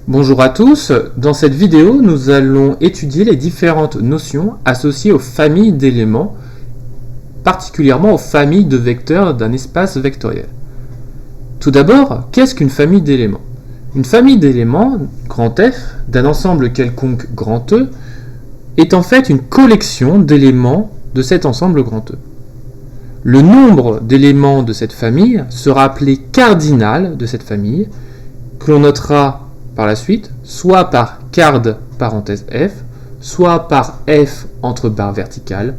Bonjour à tous, dans cette vidéo nous allons étudier les différentes notions associées aux familles d'éléments, particulièrement aux familles de vecteurs d'un espace vectoriel. Tout d'abord, qu'est-ce qu'une famille d'éléments? Une famille d'éléments, grand F, d'un ensemble quelconque grand E, est en fait une collection d'éléments de cet ensemble grand E. Le nombre d'éléments de cette famille sera appelé cardinal de cette famille, que l'on notera par la suite, soit par card parenthèse F, soit par F entre barres verticales,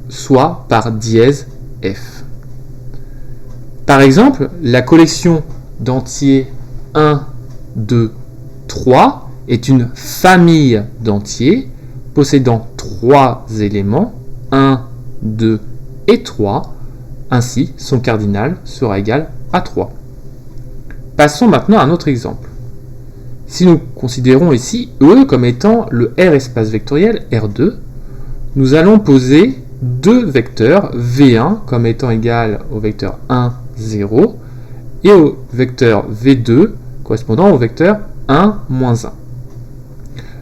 soit par dièse F. Par exemple, la collection d'entiers 1, 2, 3 est une famille d'entiers possédant 3 éléments, 1, 2 et 3, ainsi son cardinal sera égal à 3. Passons maintenant à un autre exemple. Si nous considérons ici E comme étant le R espace vectoriel R2, nous allons poser deux vecteurs V1 comme étant égal au vecteur 1, 0 et au vecteur V2 correspondant au vecteur 1, moins 1.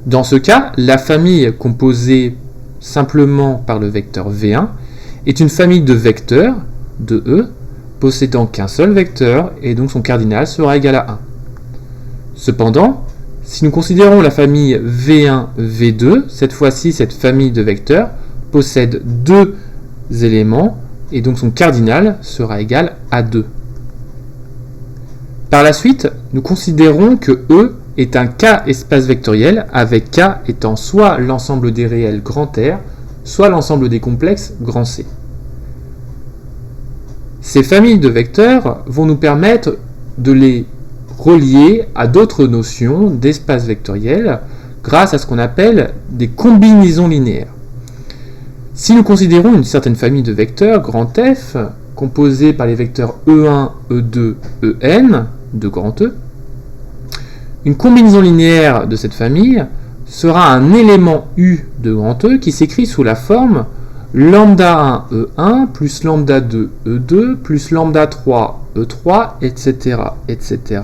Dans ce cas, la famille composée simplement par le vecteur V1 est une famille de vecteurs de E possédant qu'un seul vecteur et donc son cardinal sera égal à 1. Cependant, si nous considérons la famille V1, V2, cette fois-ci cette famille de vecteurs possède deux éléments et donc son cardinal sera égal à 2. Par la suite, nous considérons que E est un K espace vectoriel avec K étant soit l'ensemble des réels grand R, soit l'ensemble des complexes grand C. Ces familles de vecteurs vont nous permettre de les relier à d'autres notions d'espace vectoriel grâce à ce qu'on appelle des combinaisons linéaires. Si nous considérons une certaine famille de vecteurs, grand F, composée par les vecteurs E1, E2, En, de grand E, une combinaison linéaire de cette famille sera un élément U de grand E qui s'écrit sous la forme lambda 1 E1 plus lambda 2 E2 plus lambda 3 E3, etc., etc.,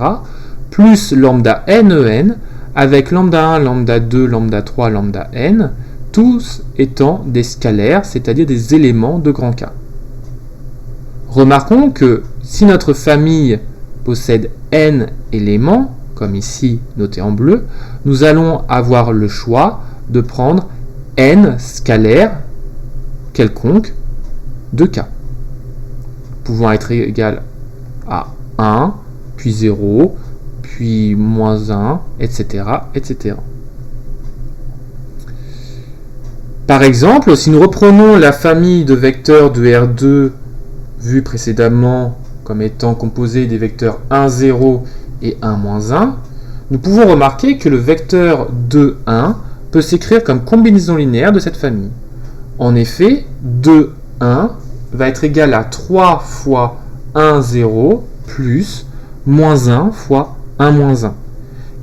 plus lambda NEN avec lambda 1, lambda 2, lambda 3, lambda N, tous étant des scalaires, c'est-à-dire des éléments de grand K. Remarquons que si notre famille possède N éléments, comme ici noté en bleu, nous allons avoir le choix de prendre N scalaires quelconque de K, pouvant être égal à 1, puis 0, puis moins 1, etc., etc. Par exemple, si nous reprenons la famille de vecteurs de R2 vue précédemment comme étant composée des vecteurs 1, 0 et 1, moins 1, nous pouvons remarquer que le vecteur 2, 1 peut s'écrire comme combinaison linéaire de cette famille. En effet, 2, 1 va être égal à 3 fois 1, 0 plus moins 1 fois 1, moins 1.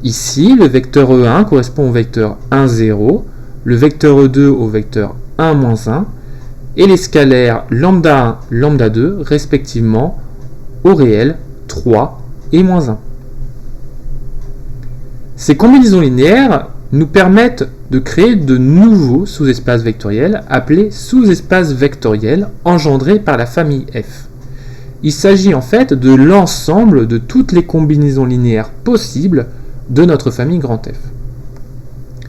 Ici, le vecteur E1 correspond au vecteur 1, 0, le vecteur E2 au vecteur 1, moins 1, et les scalaires lambda 1, lambda 2, respectivement, au réel 3 et moins 1. Ces combinaisons linéaires nous permettent de créer de nouveaux sous-espaces vectoriels appelés sous-espaces vectoriels engendrés par la famille F. Il s'agit en fait de l'ensemble de toutes les combinaisons linéaires possibles de notre famille grand F.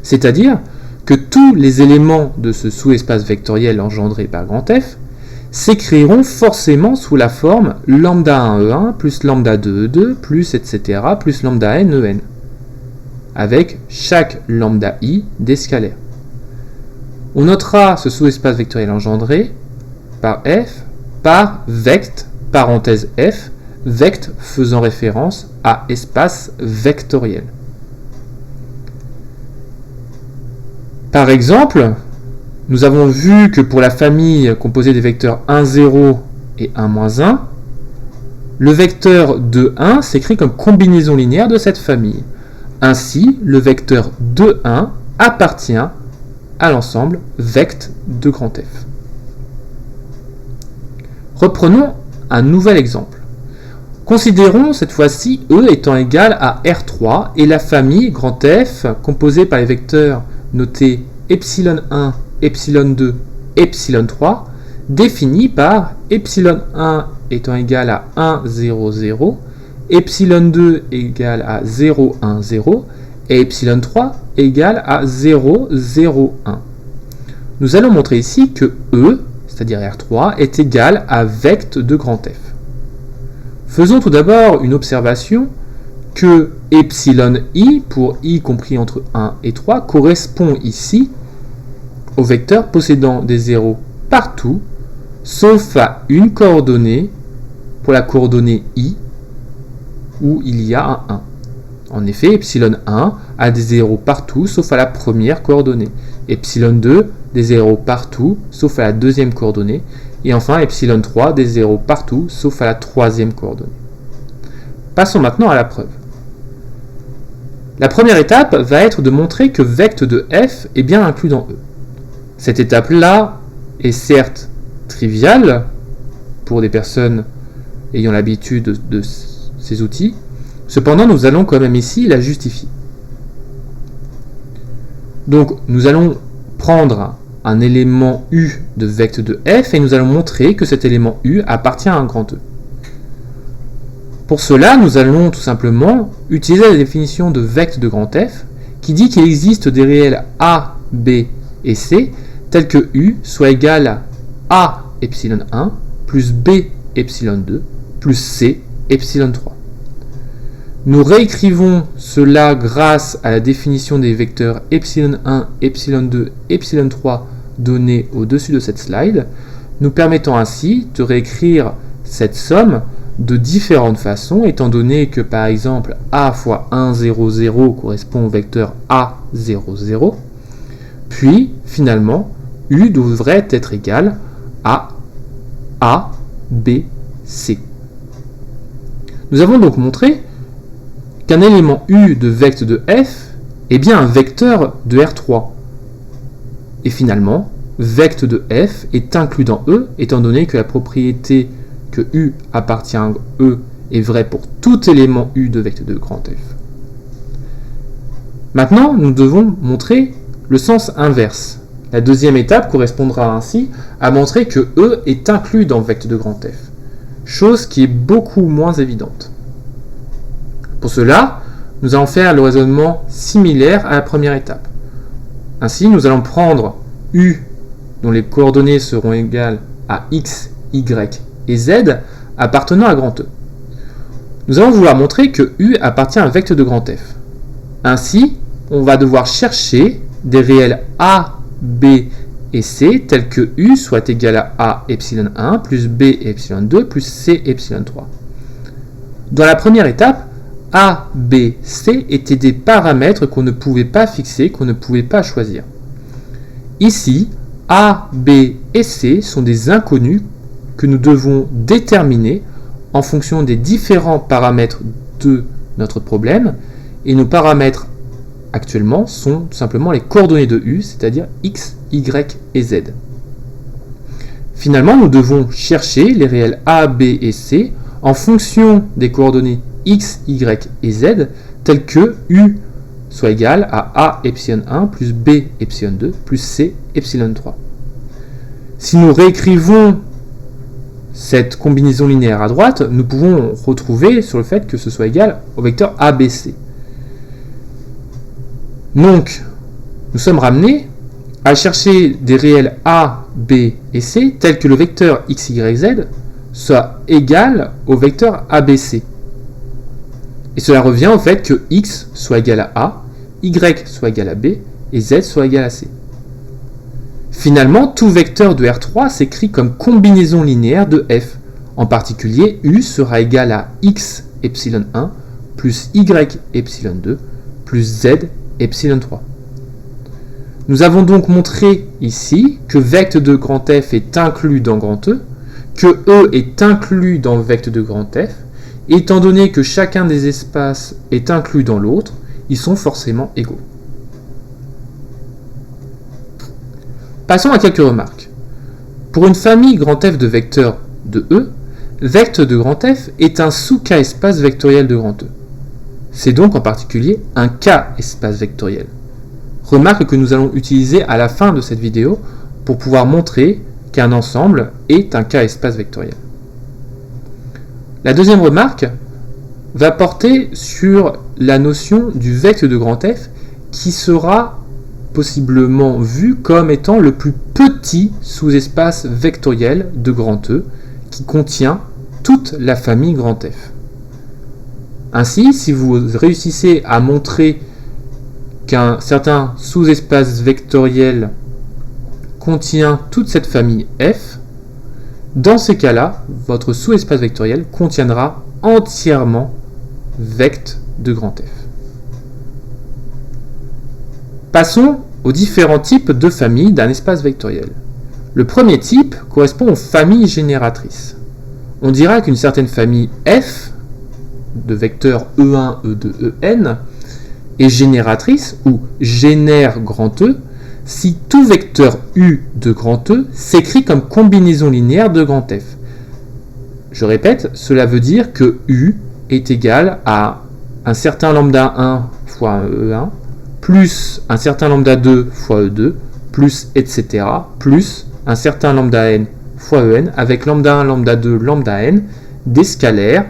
C'est-à-dire que tous les éléments de ce sous-espace vectoriel engendré par grand F s'écriront forcément sous la forme lambda 1 E1 plus lambda 2 E2 plus etc. plus lambda n En, avec chaque lambda i des scalaires. On notera ce sous-espace vectoriel engendré par F par vect, parenthèse F, vect faisant référence à espace vectoriel. Par exemple, nous avons vu que pour la famille composée des vecteurs 1, 0 et 1, moins 1, le vecteur 2, 1 s'écrit comme combinaison linéaire de cette famille. Ainsi, le vecteur 2, 1 appartient à l'ensemble vect de grand F. Reprenons un nouvel exemple. Considérons cette fois-ci E étant égal à R3 et la famille grand F composée par les vecteurs notés epsilon1, epsilon2, epsilon3 définie par epsilon1 étant égal à 1, 0, 0, epsilon2 égal à 0, 1, 0 et epsilon3 égal à 0, 0, 1. Nous allons montrer ici que E, c'est-à-dire R3, est égal à vect de grand F. Faisons tout d'abord une observation que epsilon i, pour i compris entre 1 et 3, correspond ici au vecteur possédant des zéros partout, sauf à une coordonnée, pour la coordonnée i, où il y a un 1. En effet, epsilon 1 a des zéros partout, sauf à la première coordonnée. Epsilon 2, des zéros partout, sauf à la deuxième coordonnée. Et enfin, epsilon 3, des zéros partout, sauf à la troisième coordonnée. Passons maintenant à la preuve. La première étape va être de montrer que vect de f est bien inclus dans E. Cette étape-là est certes triviale pour des personnes ayant l'habitude de ces outils, cependant nous allons quand même ici la justifier. Donc nous allons prendre un élément U de vect de f et nous allons montrer que cet élément U appartient à un grand E. Pour cela, nous allons tout simplement utiliser la définition de vect de grand F qui dit qu'il existe des réels A, B et C tels que U soit égal à A epsilon 1 plus B epsilon 2 plus C epsilon 3. Nous réécrivons cela grâce à la définition des vecteurs epsilon 1, epsilon 2, epsilon 3 donnés au-dessus de cette slide, nous permettant ainsi de réécrire cette somme de différentes façons, étant donné que par exemple A fois 1, 0, 0 correspond au vecteur A, 0, 0, puis finalement U devrait être égal à A, B, C. Nous avons donc montré qu'un élément U de vect de f est bien un vecteur de R3. Et finalement, vect de f est inclus dans E, étant donné que la propriété que U appartient à E est vraie pour tout élément U de vect de grand F. Maintenant, nous devons montrer le sens inverse. La deuxième étape correspondra ainsi à montrer que E est inclus dans vect de grand F, chose qui est beaucoup moins évidente. Pour cela, nous allons faire le raisonnement similaire à la première étape. Ainsi, nous allons prendre U, dont les coordonnées seront égales à x, y et z, appartenant à grand E. Nous allons vouloir montrer que U appartient à un vecteur de grand F. Ainsi, on va devoir chercher des réels A, B et C tels que U soit égal à A epsilon 1 plus B epsilon 2 plus C epsilon 3. Dans la première étape, A, B, C étaient des paramètres qu'on ne pouvait pas fixer, qu'on ne pouvait pas choisir. Ici, A, B et C sont des inconnus que nous devons déterminer en fonction des différents paramètres de notre problème, et nos paramètres actuellement sont tout simplement les coordonnées de U, c'est-à-dire x, y et z. Finalement, nous devons chercher les réels A, B et C en fonction des coordonnées x, y et z, telles que U soit égal à A epsilon 1 plus B epsilon 2 plus C epsilon 3. Si nous réécrivons cette combinaison linéaire à droite, nous pouvons retrouver sur le fait que ce soit égal au vecteur ABC. Donc, nous sommes ramenés à chercher des réels A, B et C tels que le vecteur x, y, z soit égal au vecteur ABC. Et cela revient au fait que x soit égal à A, y soit égal à B et z soit égal à C. Finalement, tout vecteur de R3 s'écrit comme combinaison linéaire de f. En particulier, U sera égal à x epsilon 1 plus y epsilon 2 plus z epsilon 3. Nous avons donc montré ici que vect de grand F est inclus dans grand E, que E est inclus dans vect de grand F, et étant donné que chacun des espaces est inclus dans l'autre, ils sont forcément égaux. Passons à quelques remarques. Pour une famille grand F de vecteurs de E, Vect de grand F est un sous-K espace vectoriel de grand E. C'est donc en particulier un K espace vectoriel. Remarque que nous allons utiliser à la fin de cette vidéo pour pouvoir montrer qu'un ensemble est un K espace vectoriel. La deuxième remarque va porter sur la notion du vecteur de grand F qui sera possiblement vu comme étant le plus petit sous-espace vectoriel de grand E qui contient toute la famille grand F. Ainsi, si vous réussissez à montrer qu'un certain sous-espace vectoriel contient toute cette famille F, dans ces cas-là, votre sous-espace vectoriel contiendra entièrement vect de grand F. Passons aux différents types de familles d'un espace vectoriel. Le premier type correspond aux familles génératrices. On dira qu'une certaine famille F, de vecteurs E1, E2, En, est génératrice ou génère grand E si tout vecteur U de grand E s'écrit comme combinaison linéaire de grand F. Je répète, cela veut dire que U est égal à un certain lambda 1 fois E1, plus un certain lambda 2 fois E2, plus etc., plus un certain lambda n fois En, avec lambda 1, lambda 2, lambda n, des scalaires,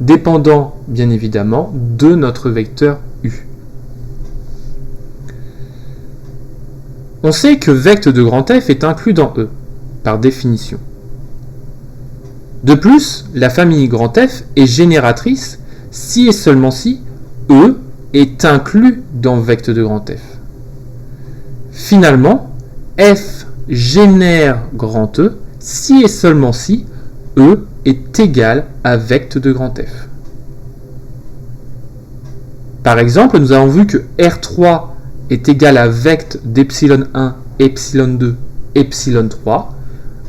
dépendant bien évidemment de notre vecteur U. On sait que vect de grand F est inclus dans E, par définition. De plus, la famille grand F est génératrice si et seulement si E est inclus dans vect de grand F. Finalement, F génère grand E si et seulement si E est égal à vect de grand F. Par exemple, nous avons vu que R3 est égal à vect d'epsilon 1, epsilon 2, epsilon 3.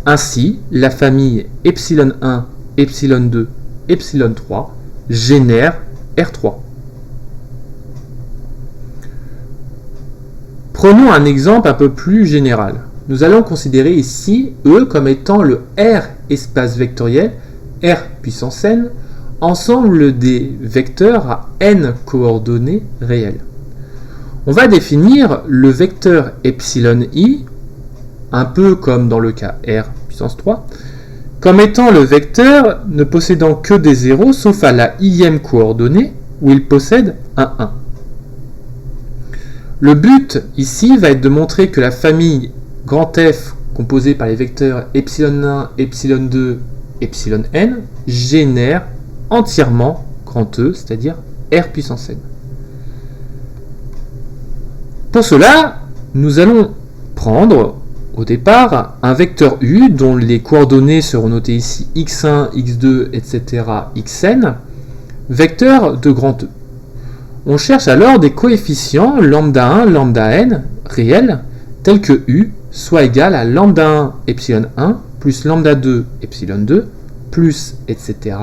Ainsi, la famille epsilon 1, epsilon 2, epsilon 3 génère R3. Prenons un exemple un peu plus général. Nous allons considérer ici E comme étant le R espace vectoriel, R puissance n, ensemble des vecteurs à n coordonnées réelles. On va définir le vecteur epsilon i, un peu comme dans le cas R puissance 3, comme étant le vecteur ne possédant que des zéros sauf à la ième coordonnée où il possède un 1. Le but ici va être de montrer que la famille grand F composée par les vecteurs epsilon 1, epsilon 2, epsilon n génère entièrement grand E, c'est-à-dire R puissance n. Pour cela, nous allons prendre au départ un vecteur U dont les coordonnées seront notées ici x1, x2, etc., xn, vecteur de grand E. On cherche alors des coefficients lambda 1, lambda n réels tels que U soit égal à lambda 1 epsilon 1 plus lambda 2 epsilon 2 plus etc.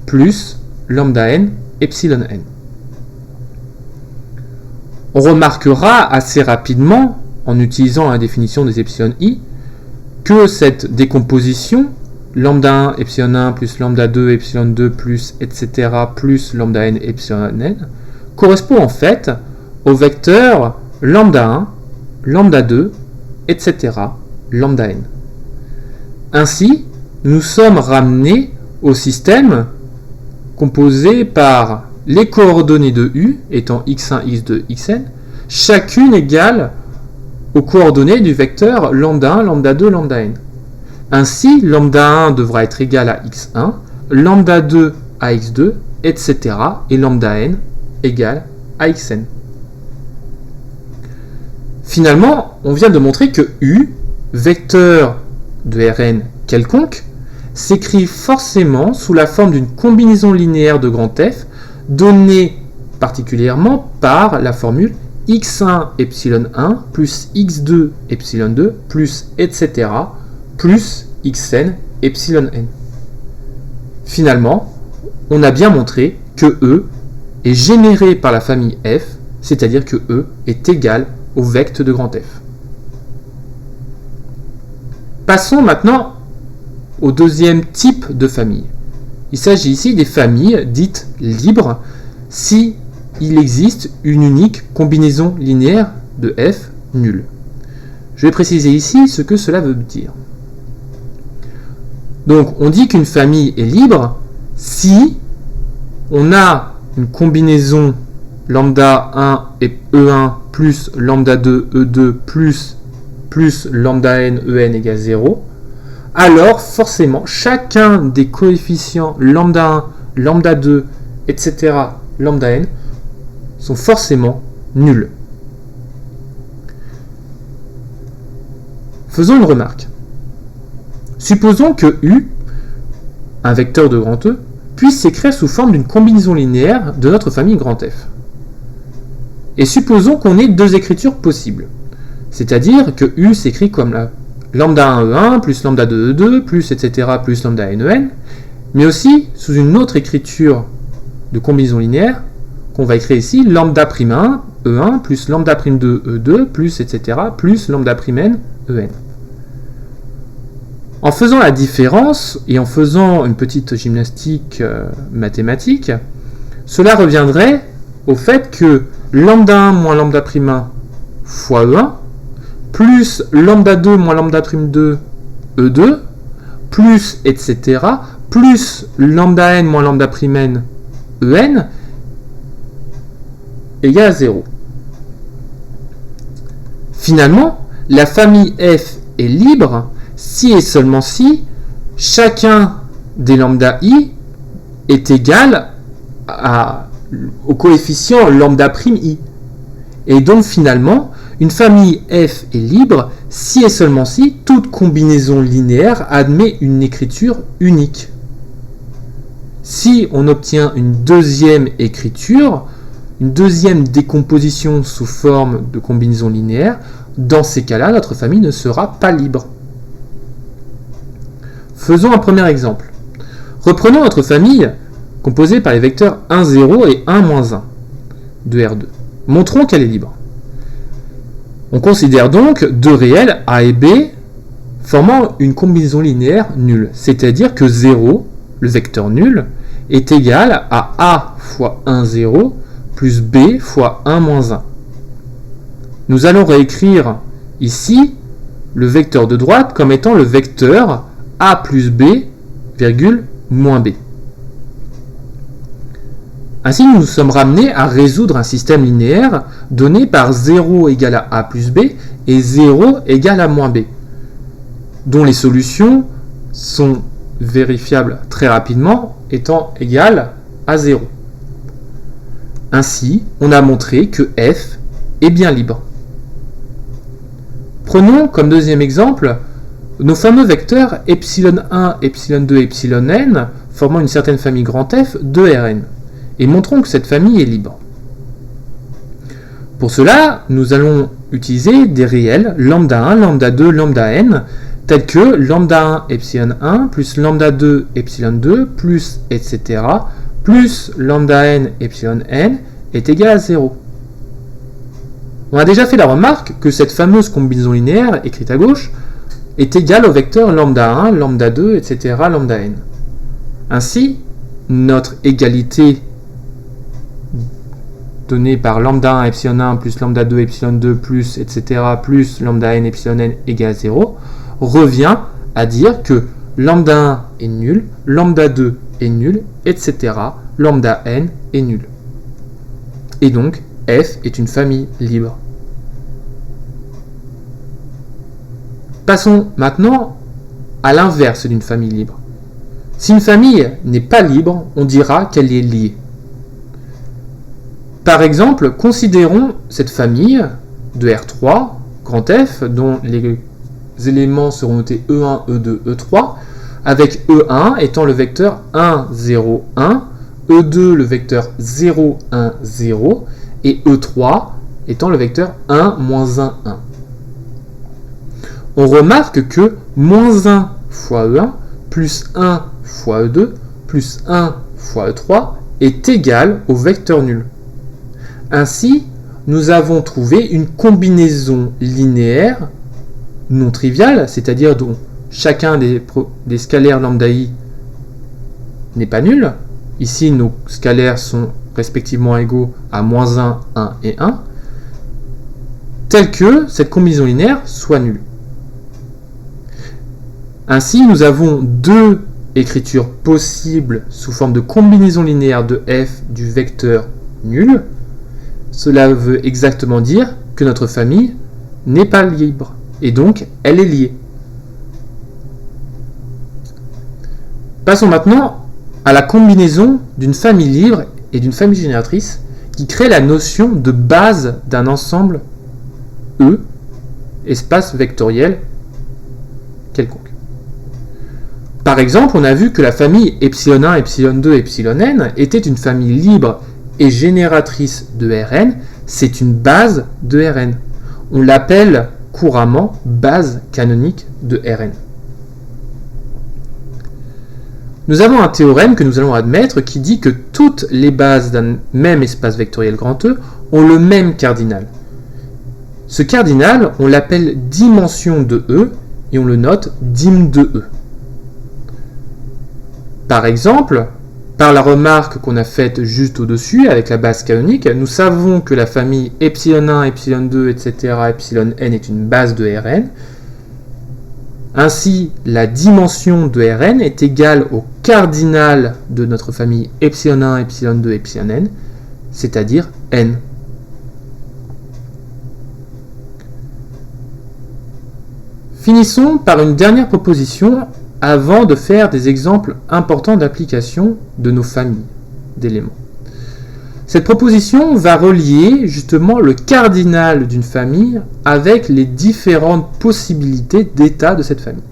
plus lambda n epsilon n. On remarquera assez rapidement, en utilisant la définition des epsilon i, que cette décomposition, lambda 1 epsilon 1 plus lambda 2 epsilon 2 plus etc. plus lambda n epsilon n, correspond en fait au vecteur lambda 1, lambda 2, etc. lambda n. Ainsi, nous sommes ramenés au système composé par les coordonnées de U étant x1, x2, xn, chacune égale aux coordonnées du vecteur lambda 1, lambda 2, lambda n. Ainsi, lambda 1 devra être égal à x1, lambda 2 à x2, etc. et lambda n égale à xn. Finalement, on vient de montrer que U, vecteur de Rn quelconque, s'écrit forcément sous la forme d'une combinaison linéaire de grand F donnée particulièrement par la formule x1 epsilon 1 plus x2 epsilon 2 plus etc. plus xn epsilon n. Finalement, on a bien montré que E est généré par la famille F, c'est-à-dire que E est égal au vecteur de grand F. Passons maintenant au deuxième type de famille. Il s'agit ici des familles dites libres si il existe une unique combinaison linéaire de f nulle. Je vais préciser ici ce que cela veut dire. Donc on dit qu'une famille est libre si on a une combinaison lambda 1 et E1 plus lambda 2 E2 plus lambda n En égale 0, alors forcément chacun des coefficients lambda 1, lambda 2, etc. lambda n sont forcément nuls. Faisons une remarque. Supposons que U, un vecteur de grand E, puisse s'écrire sous forme d'une combinaison linéaire de notre famille grand F. Et supposons qu'on ait deux écritures possibles. C'est-à-dire que U s'écrit comme la lambda 1 E1 plus lambda 2 E2 plus etc. plus lambda n En, mais aussi sous une autre écriture de combinaison linéaire qu'on va écrire ici lambda prime 1 E1 plus lambda prime 2 E2 plus etc. plus lambda prime n En. En faisant la différence et en faisant une petite gymnastique mathématique, cela reviendrait au fait que lambda 1 moins lambda prime 1 fois E1 plus lambda 2 moins lambda prime 2 E2 plus etc. plus lambda n moins lambda prime n En égale à 0. Finalement, la famille F est libre si et seulement si chacun des lambda i est égal au coefficient lambda prime i. Et donc finalement, une famille F est libre si et seulement si toute combinaison linéaire admet une écriture unique. Si on obtient une deuxième écriture, une deuxième décomposition sous forme de combinaison linéaire, dans ces cas-là, notre famille ne sera pas libre. Faisons un premier exemple. Reprenons notre famille composée par les vecteurs 1, 0 et 1, moins 1 de R2. Montrons qu'elle est libre. On considère donc deux réels A et B formant une combinaison linéaire nulle, c'est-à-dire que 0, le vecteur nul, est égal à A fois 1, 0 plus B fois 1, moins 1. Nous allons réécrire ici le vecteur de droite comme étant le vecteur A plus B, virgule, moins B. Ainsi, nous nous sommes ramenés à résoudre un système linéaire donné par 0 égale à A plus B et 0 égale à moins B, dont les solutions sont vérifiables très rapidement étant égales à 0. Ainsi, on a montré que F est bien libre. Prenons comme deuxième exemple nos fameux vecteurs epsilon 1, epsilon 2, epsilon n formant une certaine famille grand F de Rn. Et montrons que cette famille est libre. Pour cela, nous allons utiliser des réels lambda 1, lambda 2, lambda n, tels que lambda 1, epsilon 1, plus lambda 2, epsilon 2, plus etc., plus lambda n, epsilon n, est égal à 0. On a déjà fait la remarque que cette fameuse combinaison linéaire, écrite à gauche, est égale au vecteur lambda 1, lambda 2, etc., lambda n. Ainsi, notre égalité donnée par lambda 1, epsilon 1, plus lambda 2, epsilon 2, plus, etc., plus lambda n, epsilon n égale 0, revient à dire que lambda 1 est nul, lambda 2 est nul, etc., lambda n est nul. Et donc, F est une famille libre. Passons maintenant à l'inverse d'une famille libre. Si une famille n'est pas libre, on dira qu'elle est liée. Par exemple, considérons cette famille de R3, grand F, dont les éléments seront notés E1, E2, E3, avec E1 étant le vecteur 1, 0, 1, E2 le vecteur 0, 1, 0, et E3 étant le vecteur 1, moins 1, 1. On remarque que moins 1 fois E1 plus 1 fois E2 plus 1 fois E3 est égal au vecteur nul. Ainsi, nous avons trouvé une combinaison linéaire non triviale, c'est-à-dire dont chacun des scalaires lambda i n'est pas nul. Ici, nos scalaires sont respectivement égaux à moins 1, 1 et 1, tel que cette combinaison linéaire soit nulle. Ainsi, nous avons deux écritures possibles sous forme de combinaison linéaire de f du vecteur nul. Cela veut exactement dire que notre famille n'est pas libre, et donc elle est liée. Passons maintenant à la combinaison d'une famille libre et d'une famille génératrice qui crée la notion de base d'un ensemble E, espace vectoriel quelconque. Par exemple, on a vu que la famille epsilon1, epsilon2, epsilon-n était une famille libre et génératrice de Rn, c'est une base de Rn. On l'appelle couramment base canonique de Rn. Nous avons un théorème que nous allons admettre qui dit que toutes les bases d'un même espace vectoriel grand E ont le même cardinal. Ce cardinal, on l'appelle dimension de E et on le note dim de E. Par exemple, par la remarque qu'on a faite juste au-dessus avec la base canonique, nous savons que la famille epsilon1, epsilon2, etc., epsilon-n est une base de Rn. Ainsi, la dimension de Rn est égale au cardinal de notre famille epsilon1, epsilon2, epsilon-n, c'est-à-dire n. Finissons par une dernière proposition avant de faire des exemples importants d'application de nos familles d'éléments. Cette proposition va relier justement le cardinal d'une famille avec les différentes possibilités d'état de cette famille.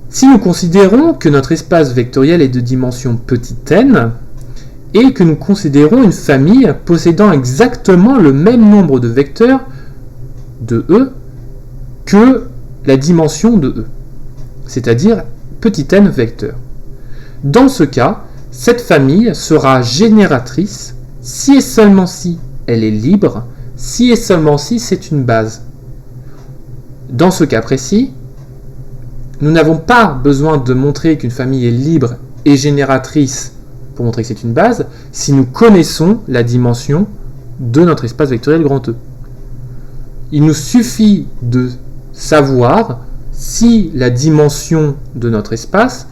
Si nous considérons que notre espace vectoriel est de dimension petite n, et que nous considérons une famille possédant exactement le même nombre de vecteurs de E que la dimension de E, c'est-à-dire petit n vecteurs. Dans ce cas, cette famille sera génératrice si et seulement si elle est libre, si et seulement si c'est une base. Dans ce cas précis, nous n'avons pas besoin de montrer qu'une famille est libre et génératrice pour montrer que c'est une base, si nous connaissons la dimension de notre espace vectoriel grand E. Il nous suffit de savoir si la dimension de notre espace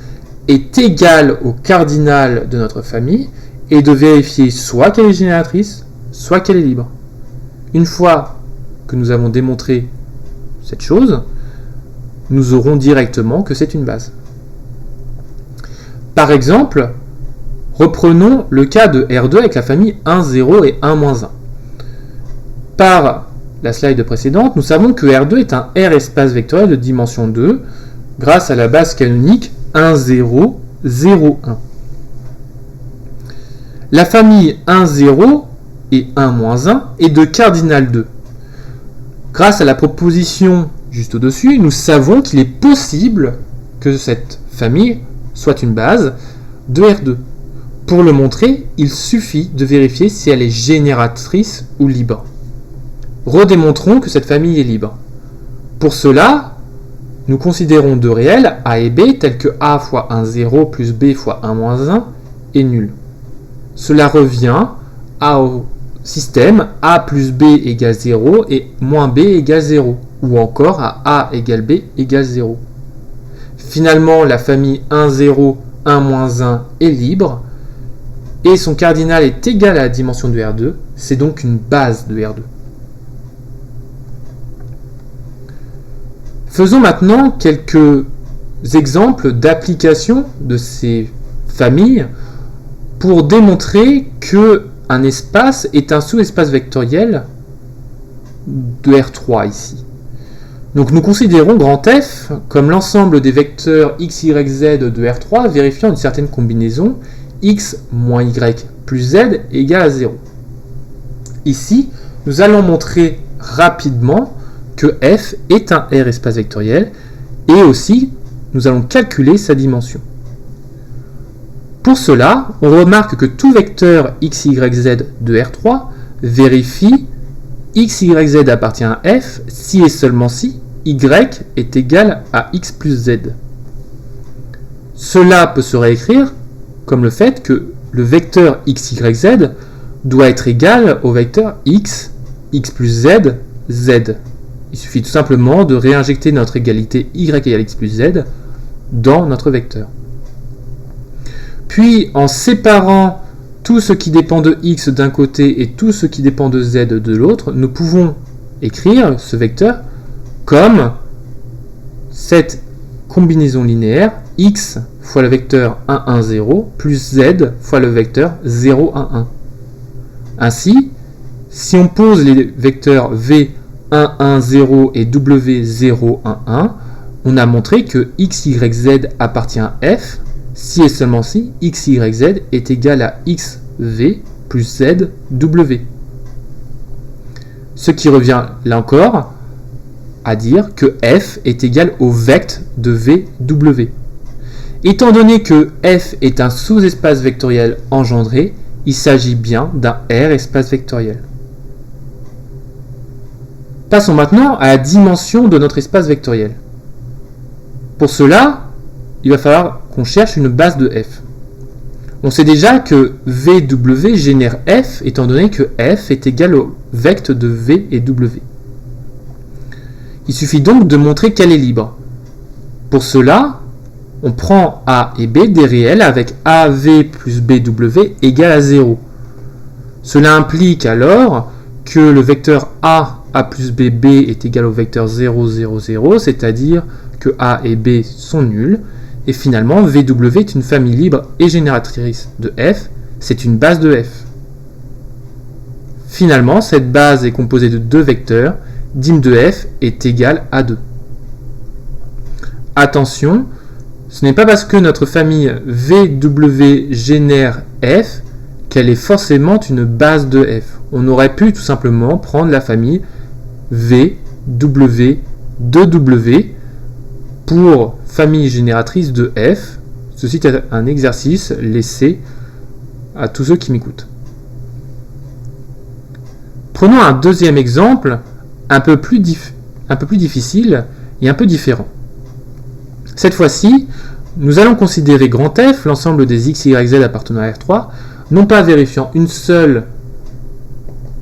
est égale au cardinal de notre famille et de vérifier soit qu'elle est génératrice, soit qu'elle est libre. Une fois que nous avons démontré cette chose, nous aurons directement que c'est une base. Par exemple, reprenons le cas de R2 avec la famille 1, 0 et 1, 1. Par la slide précédente, nous savons que R2 est un R espace vectoriel de dimension 2 grâce à la base canonique 1, 0, 0, 1. La famille 1, 0 et 1, 1 est de cardinal 2. Grâce à la proposition juste au-dessus, nous savons qu'il est possible que cette famille soit une base de R2. Pour le montrer, il suffit de vérifier si elle est génératrice ou libre. Redémontrons que cette famille est libre. Pour cela, nous considérons deux réels, A et B, tels que A fois 1, 0 plus B fois 1, 1 est nul. Cela revient au système A plus B égale 0 et moins B égale 0, ou encore à A égale B égale 0. Finalement, la famille 1, 0, 1, 1 est libre, et son cardinal est égal à la dimension de R2, c'est donc une base de R2. Faisons maintenant quelques exemples d'application de ces familles pour démontrer qu'un espace est un sous-espace vectoriel de R3 ici. Donc nous considérons grand F comme l'ensemble des vecteurs x, y, z de R3 vérifiant une certaine combinaison x moins y plus z égale à 0. Ici, nous allons montrer rapidement que f est un R espace vectoriel et aussi nous allons calculer sa dimension. Pour cela, on remarque que tout vecteur x, y, z de R3 vérifie x, y, z appartient à f si et seulement si y est égal à x plus z. Cela peut se réécrire comme le fait que le vecteur x, y, z doit être égal au vecteur x, x plus z, z. Il suffit tout simplement de réinjecter notre égalité y égale x plus z dans notre vecteur. Puis, en séparant tout ce qui dépend de x d'un côté et tout ce qui dépend de z de l'autre, nous pouvons écrire ce vecteur comme cette combinaison linéaire x fois le vecteur 1, 1, 0 plus z fois le vecteur 0, 1, 1. Ainsi, si on pose les vecteurs v 1, 1, 0 et w 0, 1, 1, on a montré que x, y, z appartient à f si et seulement si x, y, z est égal à x, v plus z, w. Ce qui revient là encore à dire que f est égal au vecte de v, w. Étant donné que f est un sous-espace vectoriel engendré, il s'agit bien d'un R espace vectoriel. Passons maintenant à la dimension de notre espace vectoriel. Pour cela, il va falloir qu'on cherche une base de f. On sait déjà que VW génère f, étant donné que f est égal au vecte de v et w. Il suffit donc de montrer qu'elle est libre. Pour cela, on prend a et b des réels avec AV plus BW égale à 0. Cela implique alors que le vecteur A plus BB est égal au vecteur 0, 0, 0, c'est-à-dire que A et B sont nuls. Et finalement, VW est une famille libre et génératrice de f, c'est une base de f. Finalement, cette base est composée de deux vecteurs, dim de f est égal à 2. Attention, ce n'est pas parce que notre famille VW génère f qu'elle est forcément une base de f. On aurait pu tout simplement prendre la famille VW de W pour famille génératrice de f. Ceci est un exercice laissé à tous ceux qui m'écoutent. Prenons un deuxième exemple un peu plus difficile et un peu différent. Cette fois-ci, nous allons considérer grand F, l'ensemble des x, y, z appartenant à R3, non pas vérifiant une seule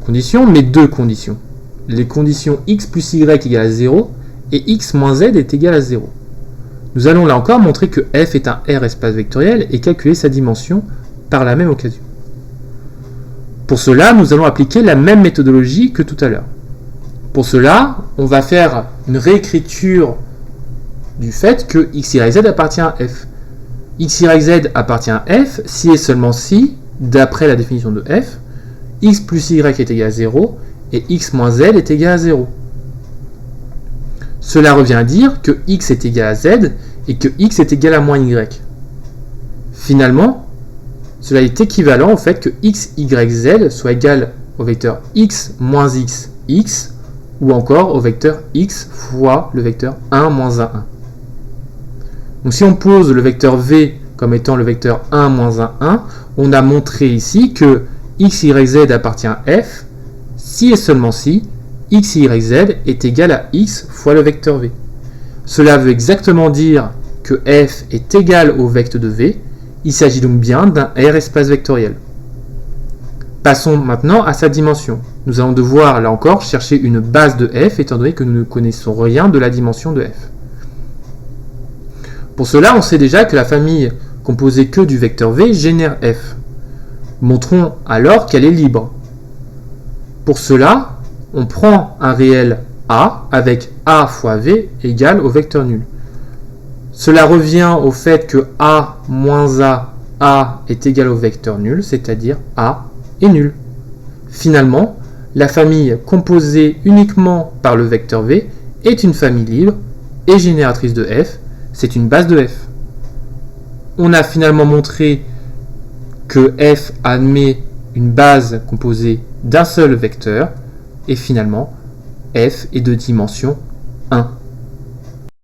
condition, mais deux conditions. Les conditions x plus y égale à 0 et x moins z est égal à 0. Nous allons là encore montrer que f est un R espace vectoriel et calculer sa dimension par la même occasion. Pour cela, nous allons appliquer la même méthodologie que tout à l'heure. Pour cela, on va faire une réécriture du fait que x, y, z appartient à f. x, y, z appartient à f si et seulement si, d'après la définition de f, x plus y est égal à 0 et x moins z est égal à 0. Cela revient à dire que x est égal à z et que x est égal à moins y. Finalement, cela est équivalent au fait que x, y, z soit égal au vecteur x moins x, x, ou encore au vecteur x fois le vecteur 1 moins 1, 1. Donc si on pose le vecteur v comme étant le vecteur 1 moins 1, 1, on a montré ici que x, y, z appartient à f, si et seulement si x, y, z est égal à x fois le vecteur v. Cela veut exactement dire que f est égal au vecte de v, il s'agit donc bien d'un R espace vectoriel. Passons maintenant à sa dimension. Nous allons devoir, là encore, chercher une base de f, étant donné que nous ne connaissons rien de la dimension de f. Pour cela, on sait déjà que la famille composée que du vecteur v génère f. Montrons alors qu'elle est libre. Pour cela, on prend un réel a avec a fois v égale au vecteur nul. Cela revient au fait que a moins a est égal au vecteur nul, c'est-à-dire a est nul. Finalement, la famille composée uniquement par le vecteur v est une famille libre et génératrice de f, c'est une base de f. On a finalement montré que f admet une base composée d'un seul vecteur, et finalement, f est de dimension 1.